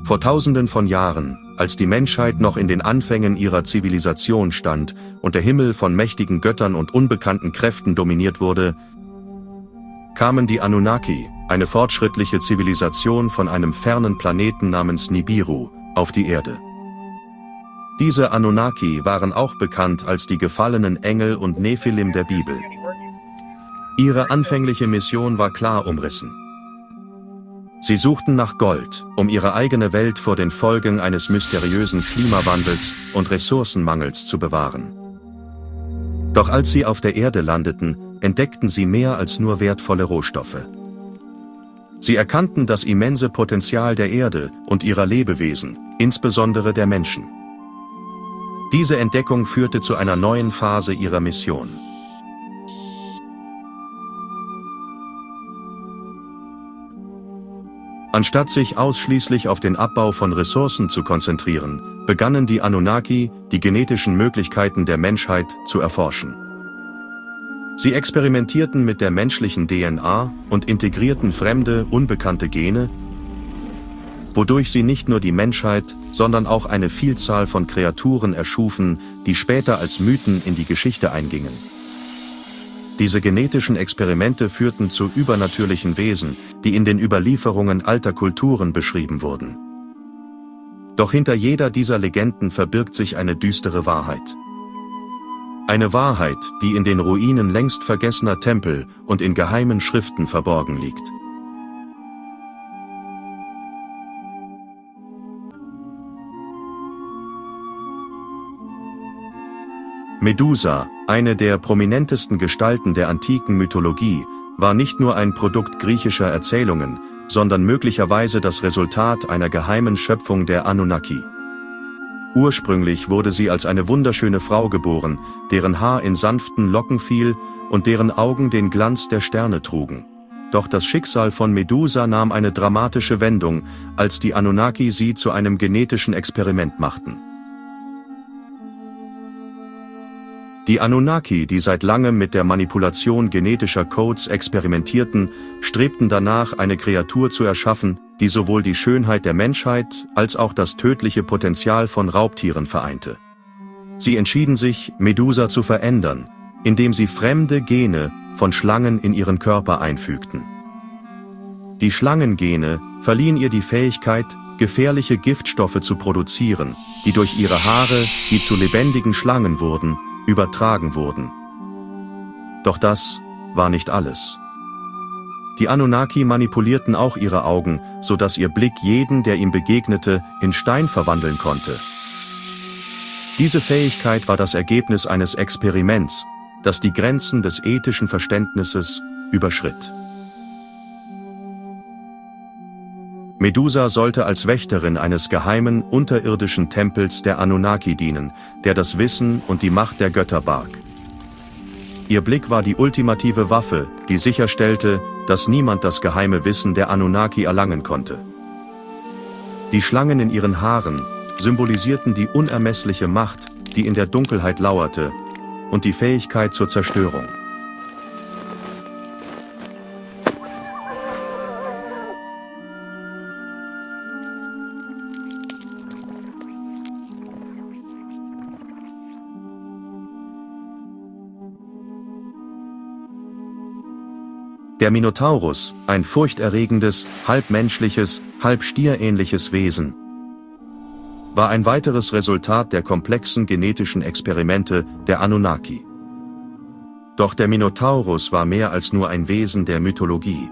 Vor Tausenden von Jahren, als die Menschheit noch in den Anfängen ihrer Zivilisation stand und der Himmel von mächtigen Göttern und unbekannten Kräften dominiert wurde, kamen die Anunnaki, eine fortschrittliche Zivilisation von einem fernen Planeten namens Nibiru, auf die Erde. Diese Anunnaki waren auch bekannt als die gefallenen Engel und Nephilim der Bibel. Ihre anfängliche Mission war klar umrissen. Sie suchten nach Gold, um ihre eigene Welt vor den Folgen eines mysteriösen Klimawandels und Ressourcenmangels zu bewahren. Doch als sie auf der Erde landeten, entdeckten sie mehr als nur wertvolle Rohstoffe. Sie erkannten das immense Potenzial der Erde und ihrer Lebewesen, insbesondere der Menschen. Diese Entdeckung führte zu einer neuen Phase ihrer Mission. Anstatt sich ausschließlich auf den Abbau von Ressourcen zu konzentrieren, begannen die Anunnaki, die genetischen Möglichkeiten der Menschheit zu erforschen. Sie experimentierten mit der menschlichen DNA und integrierten fremde, unbekannte Gene, wodurch sie nicht nur die Menschheit, sondern auch eine Vielzahl von Kreaturen erschufen, die später als Mythen in die Geschichte eingingen. Diese genetischen Experimente führten zu übernatürlichen Wesen, die in den Überlieferungen alter Kulturen beschrieben wurden. Doch hinter jeder dieser Legenden verbirgt sich eine düstere Wahrheit. Eine Wahrheit, die in den Ruinen längst vergessener Tempel und in geheimen Schriften verborgen liegt. Medusa, eine der prominentesten Gestalten der antiken Mythologie, war nicht nur ein Produkt griechischer Erzählungen, sondern möglicherweise das Resultat einer geheimen Schöpfung der Anunnaki. Ursprünglich wurde sie als eine wunderschöne Frau geboren, deren Haar in sanften Locken fiel und deren Augen den Glanz der Sterne trugen. Doch das Schicksal von Medusa nahm eine dramatische Wendung, als die Anunnaki sie zu einem genetischen Experiment machten. Die Anunnaki, die seit langem mit der Manipulation genetischer Codes experimentierten, strebten danach, eine Kreatur zu erschaffen, die sowohl die Schönheit der Menschheit als auch das tödliche Potenzial von Raubtieren vereinte. Sie entschieden sich, Medusa zu verändern, indem sie fremde Gene von Schlangen in ihren Körper einfügten. Die Schlangengene verliehen ihr die Fähigkeit, gefährliche Giftstoffe zu produzieren, die durch ihre Haare, die zu lebendigen Schlangen wurden, übertragen wurden. Doch das war nicht alles. Die Anunnaki manipulierten auch ihre Augen, sodass ihr Blick jeden, der ihm begegnete, in Stein verwandeln konnte. Diese Fähigkeit war das Ergebnis eines Experiments, das die Grenzen des ethischen Verständnisses überschritt. Medusa sollte als Wächterin eines geheimen, unterirdischen Tempels der Anunnaki dienen, der das Wissen und die Macht der Götter barg. Ihr Blick war die ultimative Waffe, die sicherstellte, dass niemand das geheime Wissen der Anunnaki erlangen konnte. Die Schlangen in ihren Haaren symbolisierten die unermessliche Macht, die in der Dunkelheit lauerte, und die Fähigkeit zur Zerstörung. Der Minotaurus, ein furchterregendes, halb menschliches, halb stierähnliches Wesen, war ein weiteres Resultat der komplexen genetischen Experimente der Anunnaki. Doch der Minotaurus war mehr als nur ein Wesen der Mythologie.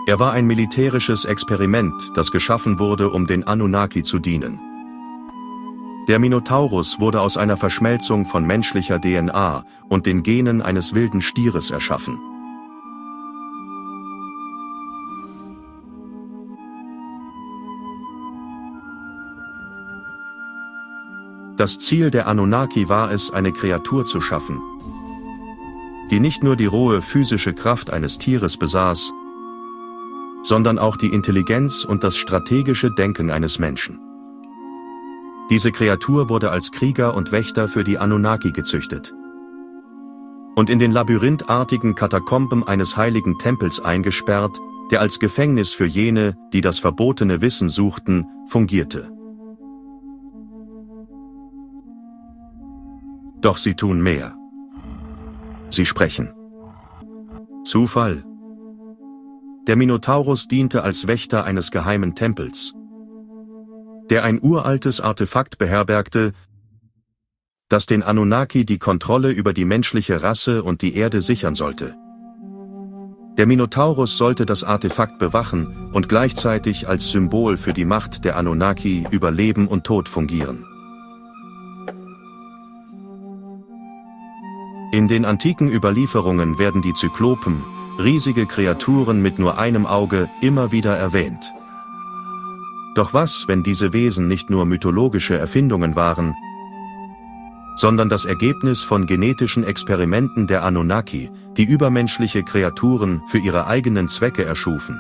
Er war ein militärisches Experiment, das geschaffen wurde, um den Anunnaki zu dienen. Der Minotaurus wurde aus einer Verschmelzung von menschlicher DNA und den Genen eines wilden Stieres erschaffen. Das Ziel der Anunnaki war es, eine Kreatur zu schaffen, die nicht nur die rohe physische Kraft eines Tieres besaß, sondern auch die Intelligenz und das strategische Denken eines Menschen. Diese Kreatur wurde als Krieger und Wächter für die Anunnaki gezüchtet und in den labyrinthartigen Katakomben eines heiligen Tempels eingesperrt, der als Gefängnis für jene, die das verbotene Wissen suchten, fungierte. Doch sie tun mehr. Sie sprechen. Zufall? Der Minotaurus diente als Wächter eines geheimen Tempels, der ein uraltes Artefakt beherbergte, das den Anunnaki die Kontrolle über die menschliche Rasse und die Erde sichern sollte. Der Minotaurus sollte das Artefakt bewachen und gleichzeitig als Symbol für die Macht der Anunnaki über Leben und Tod fungieren. In den antiken Überlieferungen werden die Zyklopen, riesige Kreaturen mit nur einem Auge, immer wieder erwähnt. Doch was, wenn diese Wesen nicht nur mythologische Erfindungen waren, sondern das Ergebnis von genetischen Experimenten der Anunnaki, die übermenschliche Kreaturen für ihre eigenen Zwecke erschufen?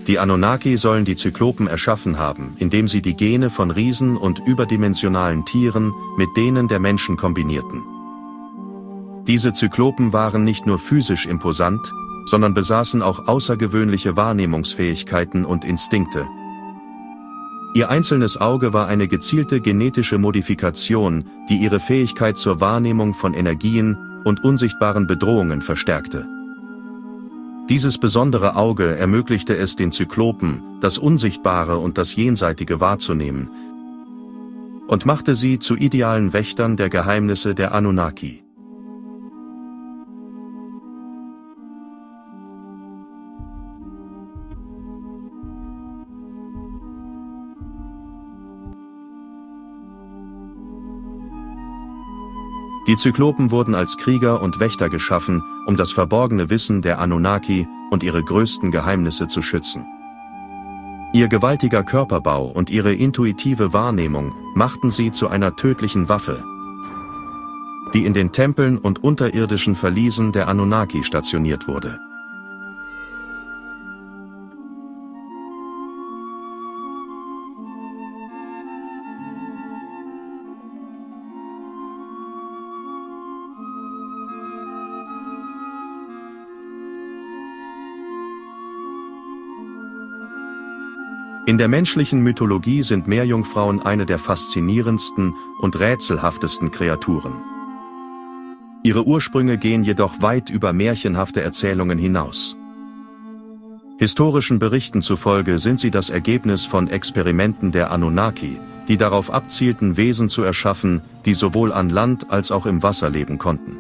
Die Anunnaki sollen die Zyklopen erschaffen haben, indem sie die Gene von Riesen und überdimensionalen Tieren mit denen der Menschen kombinierten. Diese Zyklopen waren nicht nur physisch imposant, sondern besaßen auch außergewöhnliche Wahrnehmungsfähigkeiten und Instinkte. Ihr einzelnes Auge war eine gezielte genetische Modifikation, die ihre Fähigkeit zur Wahrnehmung von Energien und unsichtbaren Bedrohungen verstärkte. Dieses besondere Auge ermöglichte es den Zyklopen, das Unsichtbare und das Jenseitige wahrzunehmen und machte sie zu idealen Wächtern der Geheimnisse der Anunnaki. Die Zyklopen wurden als Krieger und Wächter geschaffen, um das verborgene Wissen der Anunnaki und ihre größten Geheimnisse zu schützen. Ihr gewaltiger Körperbau und ihre intuitive Wahrnehmung machten sie zu einer tödlichen Waffe, die in den Tempeln und unterirdischen Verliesen der Anunnaki stationiert wurde. In der menschlichen Mythologie sind Meerjungfrauen eine der faszinierendsten und rätselhaftesten Kreaturen. Ihre Ursprünge gehen jedoch weit über märchenhafte Erzählungen hinaus. Historischen Berichten zufolge sind sie das Ergebnis von Experimenten der Anunnaki, die darauf abzielten, Wesen zu erschaffen, die sowohl an Land als auch im Wasser leben konnten.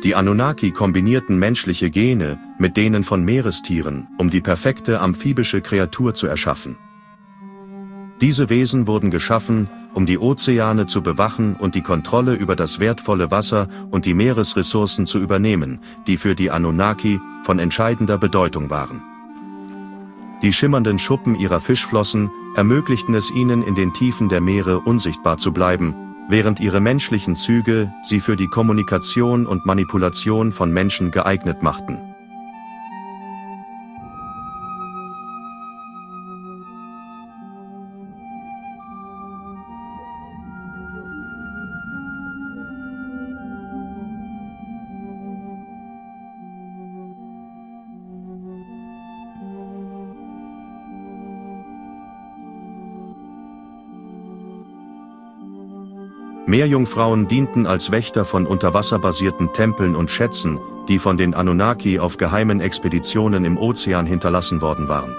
Die Anunnaki kombinierten menschliche Gene mit denen von Meerestieren, um die perfekte amphibische Kreatur zu erschaffen. Diese Wesen wurden geschaffen, um die Ozeane zu bewachen und die Kontrolle über das wertvolle Wasser und die Meeresressourcen zu übernehmen, die für die Anunnaki von entscheidender Bedeutung waren. Die schimmernden Schuppen ihrer Fischflossen ermöglichten es ihnen, in den Tiefen der Meere unsichtbar zu bleiben, während ihre menschlichen Züge sie für die Kommunikation und Manipulation von Menschen geeignet machten. Meerjungfrauen dienten als Wächter von unterwasserbasierten Tempeln und Schätzen, die von den Anunnaki auf geheimen Expeditionen im Ozean hinterlassen worden waren.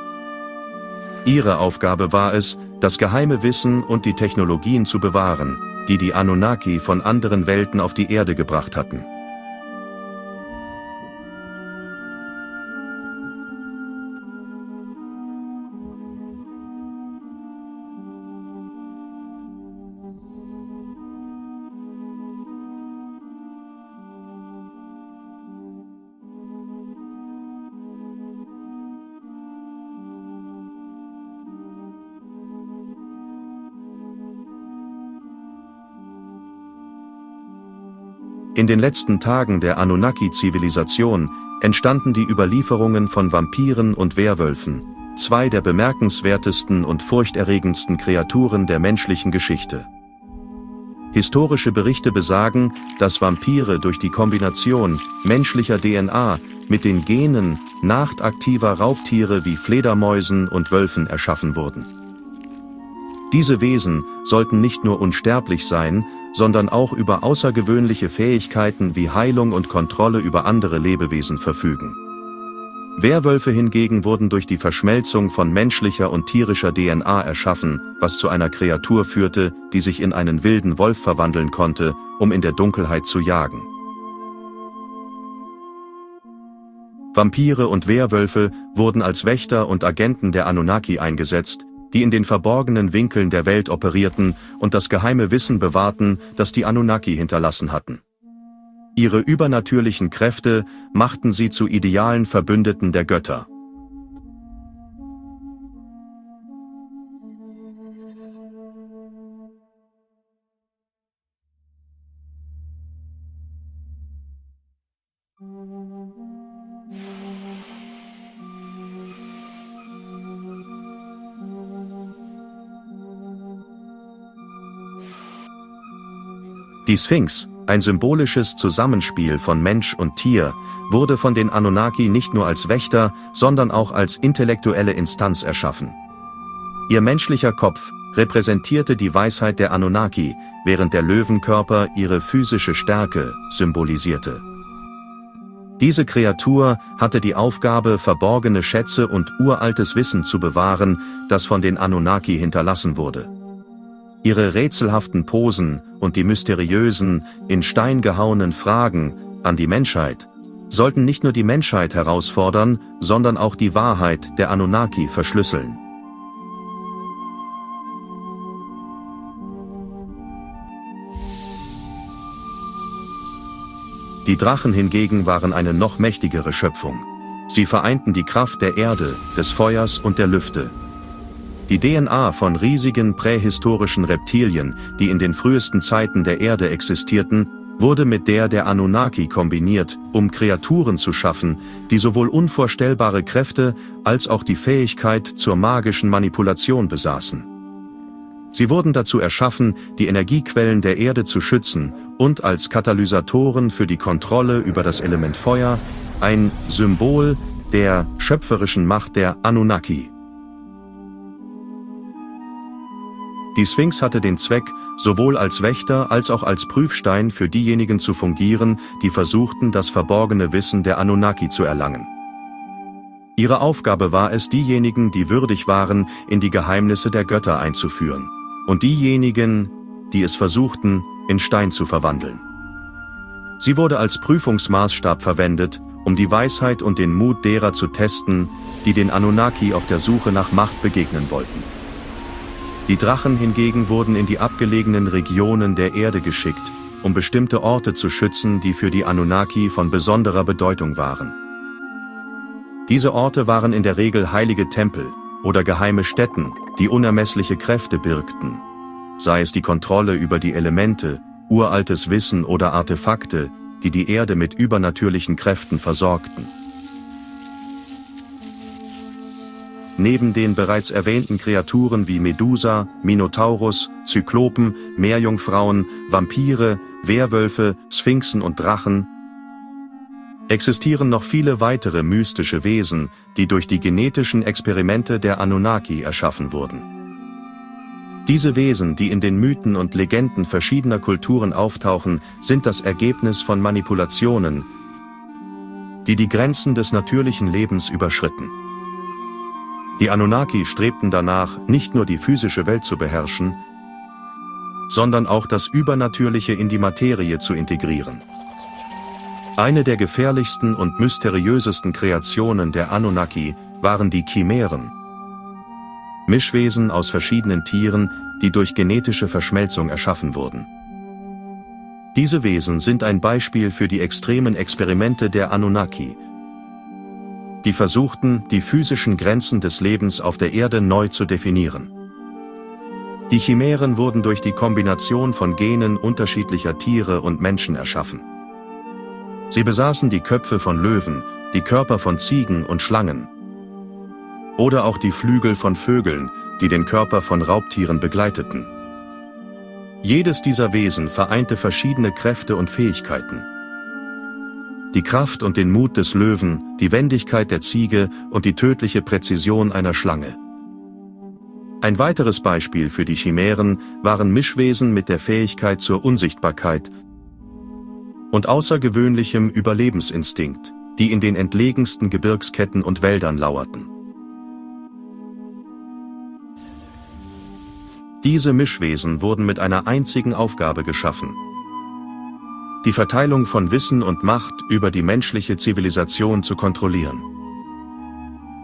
Ihre Aufgabe war es, das geheime Wissen und die Technologien zu bewahren, die die Anunnaki von anderen Welten auf die Erde gebracht hatten. In den letzten Tagen der Anunnaki-Zivilisation entstanden die Überlieferungen von Vampiren und Werwölfen, zwei der bemerkenswertesten und furchterregendsten Kreaturen der menschlichen Geschichte. Historische Berichte besagen, dass Vampire durch die Kombination menschlicher DNA mit den Genen nachtaktiver Raubtiere wie Fledermäusen und Wölfen erschaffen wurden. Diese Wesen sollten nicht nur unsterblich sein, sondern auch über außergewöhnliche Fähigkeiten wie Heilung und Kontrolle über andere Lebewesen verfügen. Werwölfe hingegen wurden durch die Verschmelzung von menschlicher und tierischer DNA erschaffen, was zu einer Kreatur führte, die sich in einen wilden Wolf verwandeln konnte, um in der Dunkelheit zu jagen. Vampire und Werwölfe wurden als Wächter und Agenten der Anunnaki eingesetzt, die in den verborgenen Winkeln der Welt operierten und das geheime Wissen bewahrten, das die Anunnaki hinterlassen hatten. Ihre übernatürlichen Kräfte machten sie zu idealen Verbündeten der Götter. Die Sphinx, ein symbolisches Zusammenspiel von Mensch und Tier, wurde von den Anunnaki nicht nur als Wächter, sondern auch als intellektuelle Instanz erschaffen. Ihr menschlicher Kopf repräsentierte die Weisheit der Anunnaki, während der Löwenkörper ihre physische Stärke symbolisierte. Diese Kreatur hatte die Aufgabe, verborgene Schätze und uraltes Wissen zu bewahren, das von den Anunnaki hinterlassen wurde. Ihre rätselhaften Posen und die mysteriösen, in Stein gehauenen Fragen an die Menschheit sollten nicht nur die Menschheit herausfordern, sondern auch die Wahrheit der Anunnaki verschlüsseln. Die Drachen hingegen waren eine noch mächtigere Schöpfung. Sie vereinten die Kraft der Erde, des Feuers und der Lüfte. Die DNA von riesigen prähistorischen Reptilien, die in den frühesten Zeiten der Erde existierten, wurde mit der Anunnaki kombiniert, um Kreaturen zu schaffen, die sowohl unvorstellbare Kräfte als auch die Fähigkeit zur magischen Manipulation besaßen. Sie wurden dazu erschaffen, die Energiequellen der Erde zu schützen und als Katalysatoren für die Kontrolle über das Element Feuer, ein Symbol der schöpferischen Macht der Anunnaki. Die Sphinx hatte den Zweck, sowohl als Wächter als auch als Prüfstein für diejenigen zu fungieren, die versuchten, das verborgene Wissen der Anunnaki zu erlangen. Ihre Aufgabe war es, diejenigen, die würdig waren, in die Geheimnisse der Götter einzuführen, und diejenigen, die es versuchten, in Stein zu verwandeln. Sie wurde als Prüfungsmaßstab verwendet, um die Weisheit und den Mut derer zu testen, die den Anunnaki auf der Suche nach Macht begegnen wollten. Die Drachen hingegen wurden in die abgelegenen Regionen der Erde geschickt, um bestimmte Orte zu schützen, die für die Anunnaki von besonderer Bedeutung waren. Diese Orte waren in der Regel heilige Tempel oder geheime Stätten, die unermessliche Kräfte birgten, sei es die Kontrolle über die Elemente, uraltes Wissen oder Artefakte, die die Erde mit übernatürlichen Kräften versorgten. Neben den bereits erwähnten Kreaturen wie Medusa, Minotaurus, Zyklopen, Meerjungfrauen, Vampire, Werwölfe, Sphinxen und Drachen existieren noch viele weitere mystische Wesen, die durch die genetischen Experimente der Anunnaki erschaffen wurden. Diese Wesen, die in den Mythen und Legenden verschiedener Kulturen auftauchen, sind das Ergebnis von Manipulationen, die die Grenzen des natürlichen Lebens überschritten. Die Anunnaki strebten danach, nicht nur die physische Welt zu beherrschen, sondern auch das Übernatürliche in die Materie zu integrieren. Eine der gefährlichsten und mysteriösesten Kreationen der Anunnaki waren die Chimären, Mischwesen aus verschiedenen Tieren, die durch genetische Verschmelzung erschaffen wurden. Diese Wesen sind ein Beispiel für die extremen Experimente der Anunnaki, die versuchten, die physischen Grenzen des Lebens auf der Erde neu zu definieren. Die Chimären wurden durch die Kombination von Genen unterschiedlicher Tiere und Menschen erschaffen. Sie besaßen die Köpfe von Löwen, die Körper von Ziegen und Schlangen. oder auch die Flügel von Vögeln, die den Körper von Raubtieren begleiteten. Jedes dieser Wesen vereinte verschiedene Kräfte und Fähigkeiten. Die Kraft und den Mut des Löwen, die Wendigkeit der Ziege und die tödliche Präzision einer Schlange. Ein weiteres Beispiel für die Chimären waren Mischwesen mit der Fähigkeit zur Unsichtbarkeit und außergewöhnlichem Überlebensinstinkt, die in den entlegensten Gebirgsketten und Wäldern lauerten. Diese Mischwesen wurden mit einer einzigen Aufgabe geschaffen: die Verteilung von Wissen und Macht über die menschliche Zivilisation zu kontrollieren.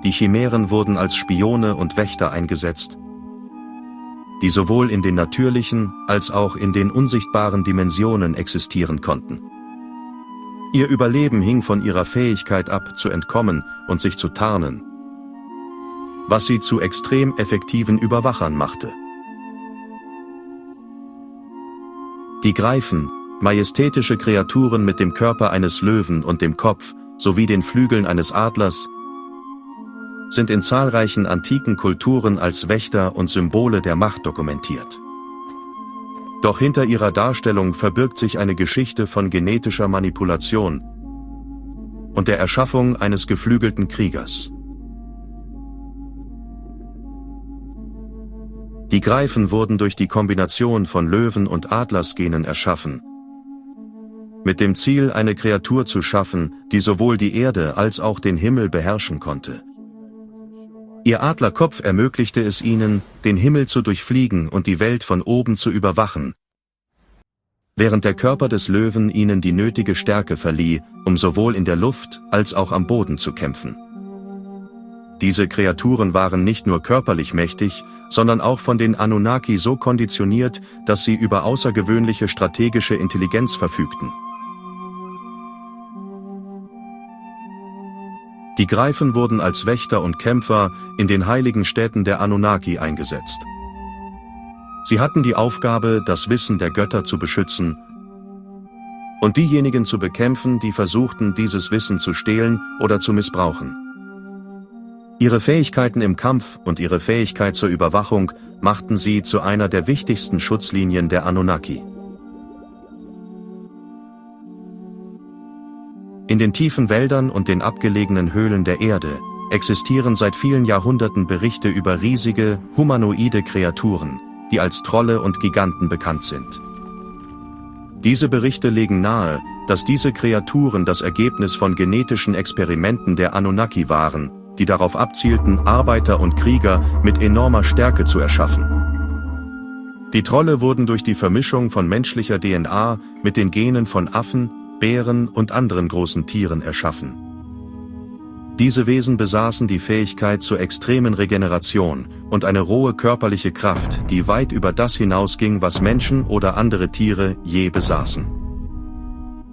Die Chimären wurden als Spione und Wächter eingesetzt, die sowohl in den natürlichen als auch in den unsichtbaren Dimensionen existieren konnten. Ihr Überleben hing von ihrer Fähigkeit ab, zu entkommen und sich zu tarnen, was sie zu extrem effektiven Überwachern machte. Die Greifen, majestätische Kreaturen mit dem Körper eines Löwen und dem Kopf sowie den Flügeln eines Adlers, sind in zahlreichen antiken Kulturen als Wächter und Symbole der Macht dokumentiert. Doch hinter ihrer Darstellung verbirgt sich eine Geschichte von genetischer Manipulation und der Erschaffung eines geflügelten Kriegers. Die Greifen wurden durch die Kombination von Löwen- und Adlersgenen erschaffen, mit dem Ziel, eine Kreatur zu schaffen, die sowohl die Erde als auch den Himmel beherrschen konnte. Ihr Adlerkopf ermöglichte es ihnen, den Himmel zu durchfliegen und die Welt von oben zu überwachen, während der Körper des Löwen ihnen die nötige Stärke verlieh, um sowohl in der Luft als auch am Boden zu kämpfen. Diese Kreaturen waren nicht nur körperlich mächtig, sondern auch von den Anunnaki so konditioniert, dass sie über außergewöhnliche strategische Intelligenz verfügten. Die Greifen wurden als Wächter und Kämpfer in den heiligen Städten der Anunnaki eingesetzt. Sie hatten die Aufgabe, das Wissen der Götter zu beschützen und diejenigen zu bekämpfen, die versuchten, dieses Wissen zu stehlen oder zu missbrauchen. Ihre Fähigkeiten im Kampf und ihre Fähigkeit zur Überwachung machten sie zu einer der wichtigsten Schutzlinien der Anunnaki. In den tiefen Wäldern und den abgelegenen Höhlen der Erde existieren seit vielen Jahrhunderten Berichte über riesige, humanoide Kreaturen, die als Trolle und Giganten bekannt sind. Diese Berichte legen nahe, dass diese Kreaturen das Ergebnis von genetischen Experimenten der Anunnaki waren, die darauf abzielten, Arbeiter und Krieger mit enormer Stärke zu erschaffen. Die Trolle wurden durch die Vermischung von menschlicher DNA mit den Genen von Affen, Bären und anderen großen Tieren erschaffen. Diese Wesen besaßen die Fähigkeit zur extremen Regeneration und eine rohe körperliche Kraft, die weit über das hinausging, was Menschen oder andere Tiere je besaßen.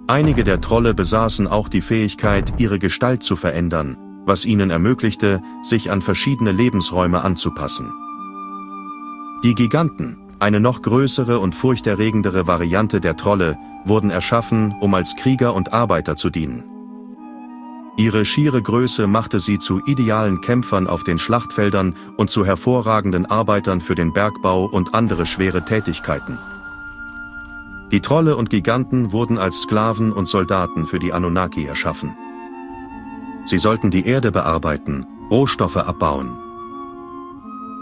Einige der Trolle besaßen auch die Fähigkeit, ihre Gestalt zu verändern, was ihnen ermöglichte, sich an verschiedene Lebensräume anzupassen. Die Giganten, eine noch größere und furchterregendere Variante der Trolle, wurden erschaffen, um als Krieger und Arbeiter zu dienen. Ihre schiere Größe machte sie zu idealen Kämpfern auf den Schlachtfeldern und zu hervorragenden Arbeitern für den Bergbau und andere schwere Tätigkeiten. Die Trolle und Giganten wurden als Sklaven und Soldaten für die Anunnaki erschaffen. Sie sollten die Erde bearbeiten, Rohstoffe abbauen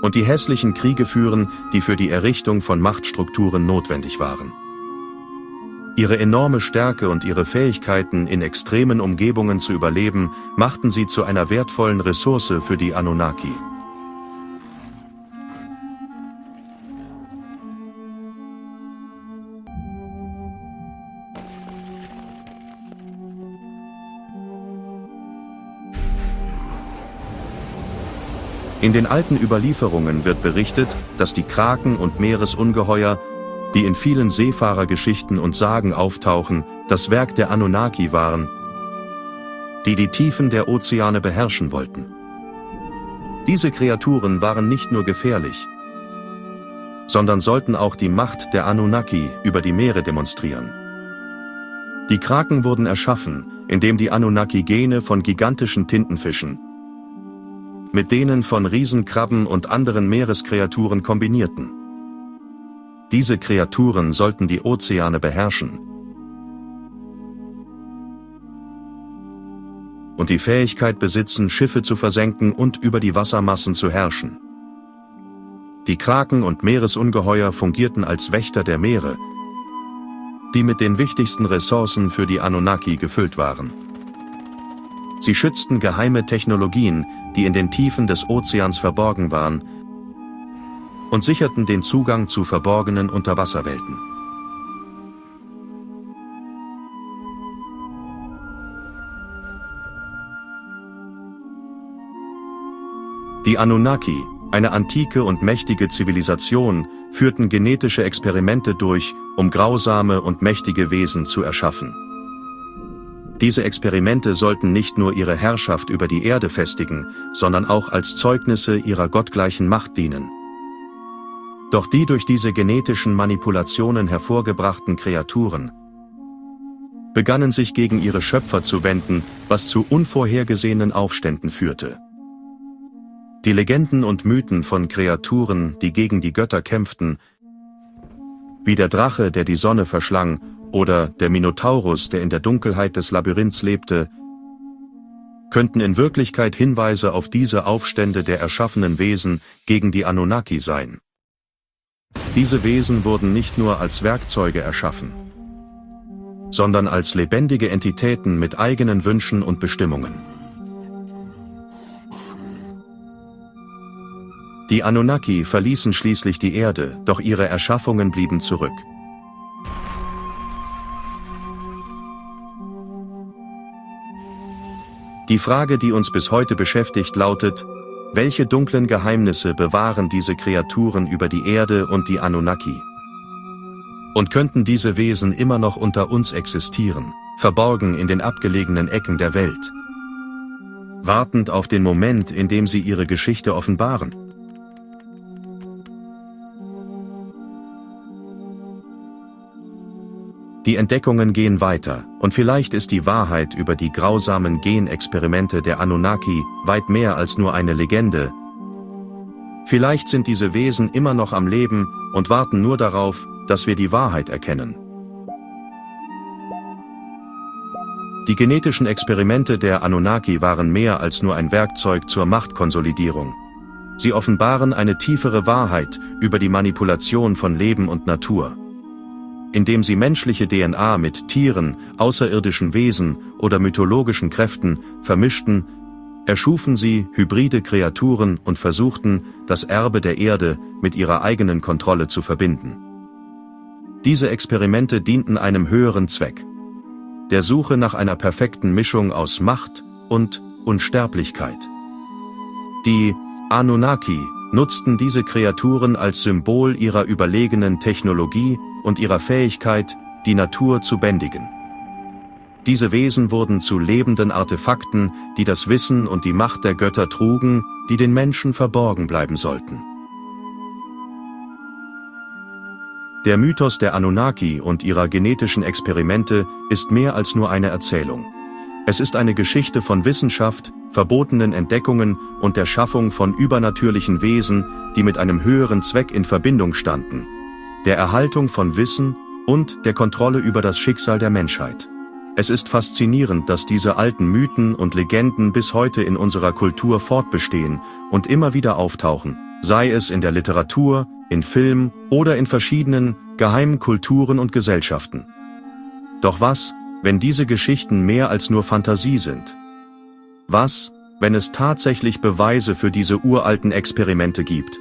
und die hässlichen Kriege führen, die für die Errichtung von Machtstrukturen notwendig waren. Ihre enorme Stärke und ihre Fähigkeiten, in extremen Umgebungen zu überleben, machten sie zu einer wertvollen Ressource für die Anunnaki. In den alten Überlieferungen wird berichtet, dass die Kraken und Meeresungeheuer, die in vielen Seefahrergeschichten und Sagen auftauchen, das Werk der Anunnaki waren, die die Tiefen der Ozeane beherrschen wollten. Diese Kreaturen waren nicht nur gefährlich, sondern sollten auch die Macht der Anunnaki über die Meere demonstrieren. Die Kraken wurden erschaffen, indem die Anunnaki Gene von gigantischen Tintenfischen, mit denen von Riesenkrabben und anderen Meereskreaturen kombinierten. Diese Kreaturen sollten die Ozeane beherrschen und die Fähigkeit besitzen, Schiffe zu versenken und über die Wassermassen zu herrschen. Die Kraken und Meeresungeheuer fungierten als Wächter der Meere, die mit den wichtigsten Ressourcen für die Anunnaki gefüllt waren. Sie schützten geheime Technologien, die in den Tiefen des Ozeans verborgen waren, und sicherten den Zugang zu verborgenen Unterwasserwelten. Die Anunnaki, eine antike und mächtige Zivilisation, führten genetische Experimente durch, um grausame und mächtige Wesen zu erschaffen. Diese Experimente sollten nicht nur ihre Herrschaft über die Erde festigen, sondern auch als Zeugnisse ihrer gottgleichen Macht dienen. Doch die durch diese genetischen Manipulationen hervorgebrachten Kreaturen begannen sich gegen ihre Schöpfer zu wenden, was zu unvorhergesehenen Aufständen führte. Die Legenden und Mythen von Kreaturen, die gegen die Götter kämpften, wie der Drache, der die Sonne verschlang, oder der Minotaurus, der in der Dunkelheit des Labyrinths lebte, könnten in Wirklichkeit Hinweise auf diese Aufstände der erschaffenen Wesen gegen die Anunnaki sein. Diese Wesen wurden nicht nur als Werkzeuge erschaffen, sondern als lebendige Entitäten mit eigenen Wünschen und Bestimmungen. Die Anunnaki verließen schließlich die Erde, doch ihre Erschaffungen blieben zurück. Die Frage, die uns bis heute beschäftigt, lautet: Welche dunklen Geheimnisse bewahren diese Kreaturen über die Erde und die Anunnaki? Und könnten diese Wesen immer noch unter uns existieren, verborgen in den abgelegenen Ecken der Welt, wartend auf den Moment, in dem sie ihre Geschichte offenbaren? Die Entdeckungen gehen weiter, und vielleicht ist die Wahrheit über die grausamen Genexperimente der Anunnaki weit mehr als nur eine Legende. Vielleicht sind diese Wesen immer noch am Leben und warten nur darauf, dass wir die Wahrheit erkennen. Die genetischen Experimente der Anunnaki waren mehr als nur ein Werkzeug zur Machtkonsolidierung. Sie offenbaren eine tiefere Wahrheit über die Manipulation von Leben und Natur. Indem sie menschliche DNA mit Tieren, außerirdischen Wesen oder mythologischen Kräften vermischten, erschufen sie hybride Kreaturen und versuchten, das Erbe der Erde mit ihrer eigenen Kontrolle zu verbinden. Diese Experimente dienten einem höheren Zweck: der Suche nach einer perfekten Mischung aus Macht und Unsterblichkeit. Die Anunnaki nutzten diese Kreaturen als Symbol ihrer überlegenen Technologie und ihrer Fähigkeit, die Natur zu bändigen. Diese Wesen wurden zu lebenden Artefakten, die das Wissen und die Macht der Götter trugen, die den Menschen verborgen bleiben sollten. Der Mythos der Anunnaki und ihrer genetischen Experimente ist mehr als nur eine Erzählung. Es ist eine Geschichte von Wissenschaft, verbotenen Entdeckungen und der Schaffung von übernatürlichen Wesen, die mit einem höheren Zweck in Verbindung standen: der Erhaltung von Wissen und der Kontrolle über das Schicksal der Menschheit. Es ist faszinierend, dass diese alten Mythen und Legenden bis heute in unserer Kultur fortbestehen und immer wieder auftauchen, sei es in der Literatur, in Film oder in verschiedenen geheimen Kulturen und Gesellschaften. Doch was, wenn diese Geschichten mehr als nur Fantasie sind? Was, wenn es tatsächlich Beweise für diese uralten Experimente gibt?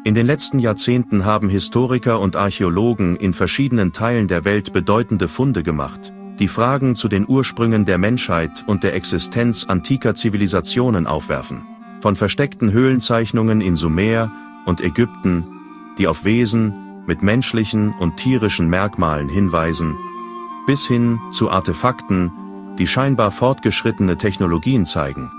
In den letzten Jahrzehnten haben Historiker und Archäologen in verschiedenen Teilen der Welt bedeutende Funde gemacht, die Fragen zu den Ursprüngen der Menschheit und der Existenz antiker Zivilisationen aufwerfen. Von versteckten Höhlenzeichnungen in Sumer und Ägypten, die auf Wesen mit menschlichen und tierischen Merkmalen hinweisen, bis hin zu Artefakten, die scheinbar fortgeschrittene Technologien zeigen.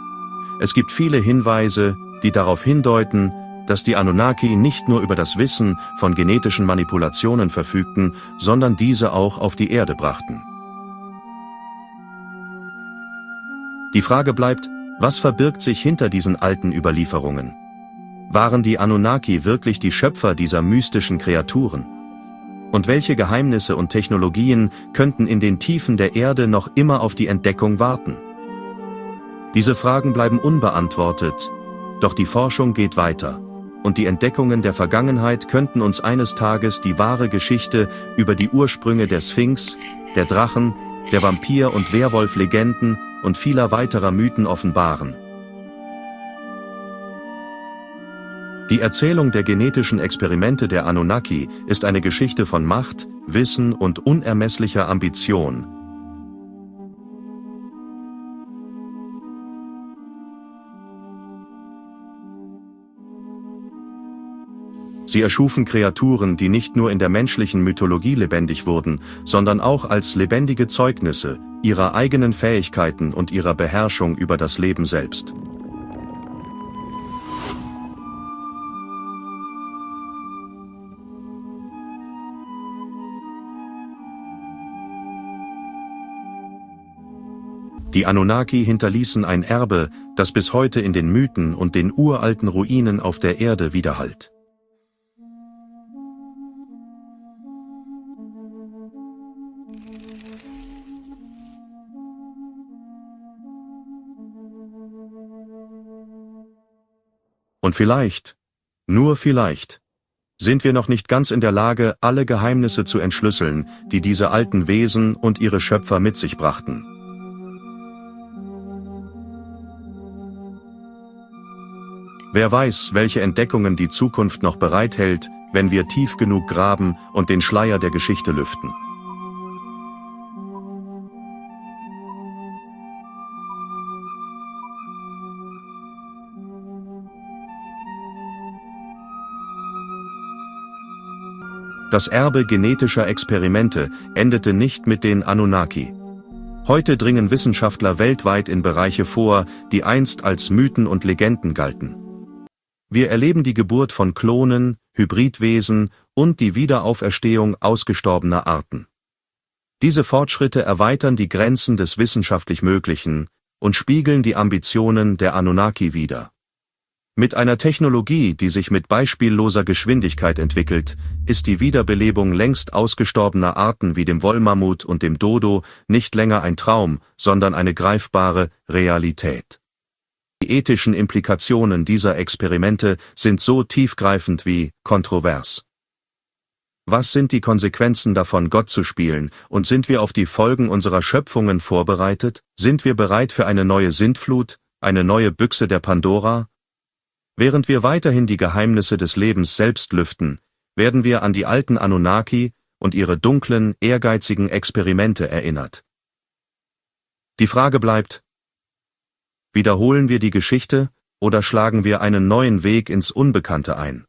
Es gibt viele Hinweise, die darauf hindeuten, dass die Anunnaki nicht nur über das Wissen von genetischen Manipulationen verfügten, sondern diese auch auf die Erde brachten. Die Frage bleibt, was verbirgt sich hinter diesen alten Überlieferungen? Waren die Anunnaki wirklich die Schöpfer dieser mystischen Kreaturen? Und welche Geheimnisse und Technologien könnten in den Tiefen der Erde noch immer auf die Entdeckung warten? Diese Fragen bleiben unbeantwortet, doch die Forschung geht weiter, und die Entdeckungen der Vergangenheit könnten uns eines Tages die wahre Geschichte über die Ursprünge der Sphinx, der Drachen, der Vampir- und Werwolf-Legenden und vieler weiterer Mythen offenbaren. Die Erzählung der genetischen Experimente der Anunnaki ist eine Geschichte von Macht, Wissen und unermesslicher Ambition. Sie erschufen Kreaturen, die nicht nur in der menschlichen Mythologie lebendig wurden, sondern auch als lebendige Zeugnisse ihrer eigenen Fähigkeiten und ihrer Beherrschung über das Leben selbst. Die Anunnaki hinterließen ein Erbe, das bis heute in den Mythen und den uralten Ruinen auf der Erde widerhallt. Und vielleicht, nur vielleicht, sind wir noch nicht ganz in der Lage, alle Geheimnisse zu entschlüsseln, die diese alten Wesen und ihre Schöpfer mit sich brachten. Wer weiß, welche Entdeckungen die Zukunft noch bereithält, wenn wir tief genug graben und den Schleier der Geschichte lüften. Das Erbe genetischer Experimente endete nicht mit den Anunnaki. Heute dringen Wissenschaftler weltweit in Bereiche vor, die einst als Mythen und Legenden galten. Wir erleben die Geburt von Klonen, Hybridwesen und die Wiederauferstehung ausgestorbener Arten. Diese Fortschritte erweitern die Grenzen des wissenschaftlich Möglichen und spiegeln die Ambitionen der Anunnaki wider. Mit einer Technologie, die sich mit beispielloser Geschwindigkeit entwickelt, ist die Wiederbelebung längst ausgestorbener Arten wie dem Wollmammut und dem Dodo nicht länger ein Traum, sondern eine greifbare Realität. Die ethischen Implikationen dieser Experimente sind so tiefgreifend wie kontrovers. Was sind die Konsequenzen davon, Gott zu spielen, und sind wir auf die Folgen unserer Schöpfungen vorbereitet? Sind wir bereit für eine neue Sintflut, eine neue Büchse der Pandora? Während wir weiterhin die Geheimnisse des Lebens selbst lüften, werden wir an die alten Anunnaki und ihre dunklen, ehrgeizigen Experimente erinnert. Die Frage bleibt: Wiederholen wir die Geschichte oder schlagen wir einen neuen Weg ins Unbekannte ein?